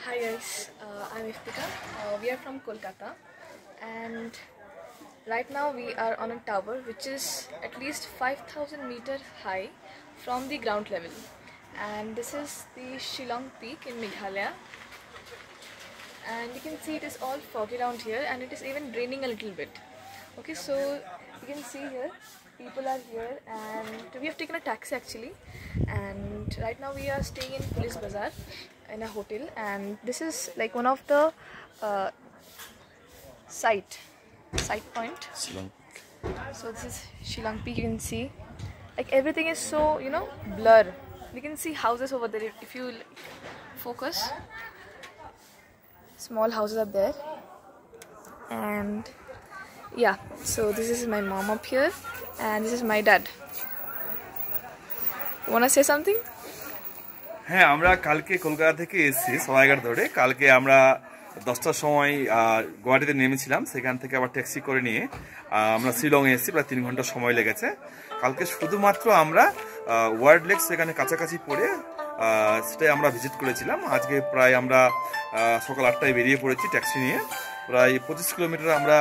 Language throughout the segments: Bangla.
Hi guys, I'm Iftika. We are from Kolkata, and right now we are on a tower which is at least 5,000 meter high from the ground level, and this is the Shillong Peak in Meghalaya. And you can see it is all foggy around here, and it is even raining a little bit. Okay, so you can see here people are here, and we have taken a taxi actually, and right now we are staying in Police Bazaar in a hotel, and this is like one of the sight point. Shillong. So this is Shillong Peak. You can see like everything is so blur. You can see houses over there if you focus. Small houses are there, and yeah, so this is my mom up here, and this is my dad. Wanna say something? হ্যাঁ, আমরা কালকে কলকাতা থেকে এসেছি সবাইকার ধরে। কালকে আমরা 10টার সময় গুয়াহাটিতে নেমেছিলাম, সেখান থেকে আবার ট্যাক্সি করে নিয়ে আমরা শিলংয়ে এসেছি। প্রায় 3 ঘন্টা সময় লেগেছে। কালকে শুধুমাত্র আমরা ওয়ার্ল্ড লেক সেখানে কাছাকাছি পড়ে সেটাই আমরা ভিজিট করেছিলাম। আজকে প্রায় আমরা সকাল 8টায় বেরিয়ে পড়েছি ট্যাক্সি নিয়ে। প্রায় 25 কিলোমিটার আমরা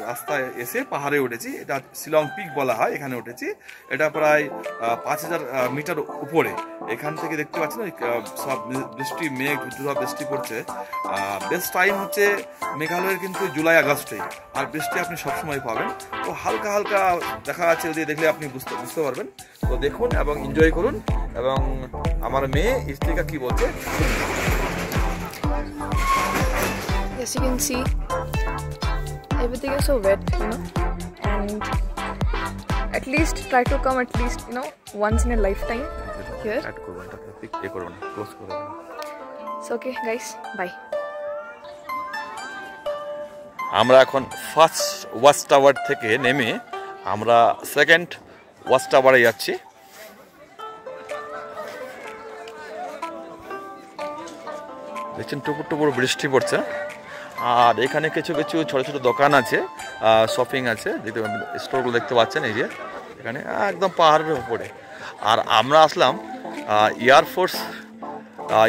রাস্তায় এসে পাহাড়ে উঠেছি। এটা শিলং পিক বলা হয়, এখানে উঠেছি। এটা প্রায় 5000 মিটার উপরে। এখান থেকে দেখতে পাচ্ছেন সব বৃষ্টি, মেঘ সব বৃষ্টি পড়ছে। বেস্ট টাইম হচ্ছে মেঘালয়ের কিন্তু জুলাই আগস্টে, আর বৃষ্টি আপনি সবসময় পাবেন। তো হালকা হালকা দেখা যাচ্ছে, যদি দেখলে আপনি বুঝতে পারবেন। তো দেখুন এবং এনজয় করুন। এবং আমার মেয়ে ইফতিকা কি বলছে। Yes, you can see everything is so wet, and at least try to come at least once in a lifetime here. So okay guys, bye. আমরা এখন ফার্স্ট ওয়াচ টাওয়ার থেকে নেমে আমরা সেকেন্ড ওয়াচ টাওয়ারে যাচ্ছি। দেখছেন টুপুর টুপুর বৃষ্টি পড়ছে, আর এখানে কিছু কিছু ছোট ছোট দোকান আছে, শপিং আছে, স্টোরগুলো দেখতে পাচ্ছেন এই যে এখানে একদম পাহাড়ের উপরে। আর আমরা আসলাম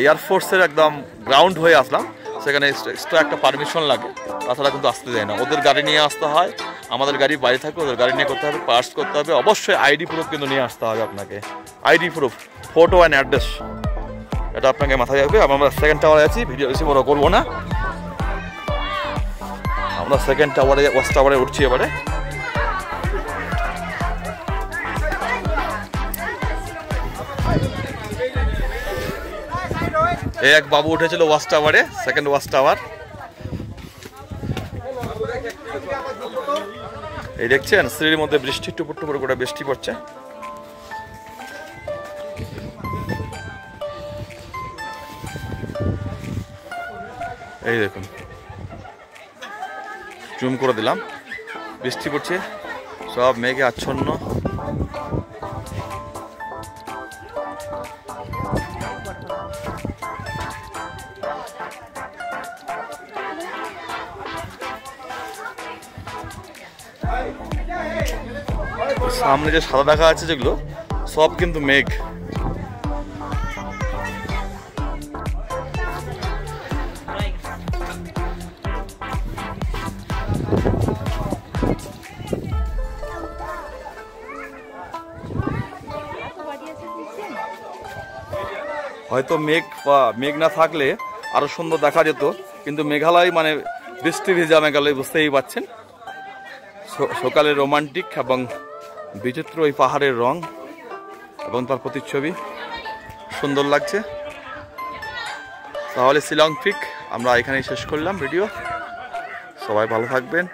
এয়ারফোর্সের একদম গ্রাউন্ড হয়ে আসলাম। সেখানে এক্সট্রা একটা পারমিশন লাগে, তাছাড়া কিন্তু আসতে দেয় না। ওদের গাড়ি নিয়ে আসতে হয়, আমাদের গাড়ি বাইরে থাকে, ওদের গাড়ি নিয়ে করতে হবে, পার্স করতে হবে। অবশ্যই আইডি প্রুফ কিন্তু নিয়ে আসতে হবে আপনাকে, ID proof, photo and address, এটা আপনাকে মাথায় রাখবে। আমরা সেকেন্ড টাওয়ারে আছি, ভিডিও বেশি বড় করবো না। আমরা সেকেন্ড টাওয়ারে ওয়াচ টাওয়ারে উঠছি এবারে। এক বাবু উঠেছিল ওয়াচ টাওয়ারে, সেকেন্ড ওয়াচ টাওয়ার। এই দেখছেন সিঁড়ির মধ্যে বৃষ্টি টুপুর টুপুর করে বৃষ্টি পড়ছে। এই দেখুন, জুম করে দিলাম, বৃষ্টি পড়ছে, সব মেঘে আচ্ছন্ন। সামনে যে সাদা দেখা আছে যেগুলো সব কিন্তু মেঘ। হয়তো মেঘ না থাকলে আরো সুন্দর দেখা যেত, কিন্তু মেঘালয় মানে বৃষ্টি ভেজা মেঘালয়, বুঝতেই পারছেন। সকালে রোমান্টিক এবং বিচিত্র এই পাহাড়ের রং এবং তার প্রতিচ্ছবি সুন্দর লাগছে। তাহলে শিলং পিক আমরা এখানেই শেষ করলাম ভিডিও। সবাই ভালো থাকবেন।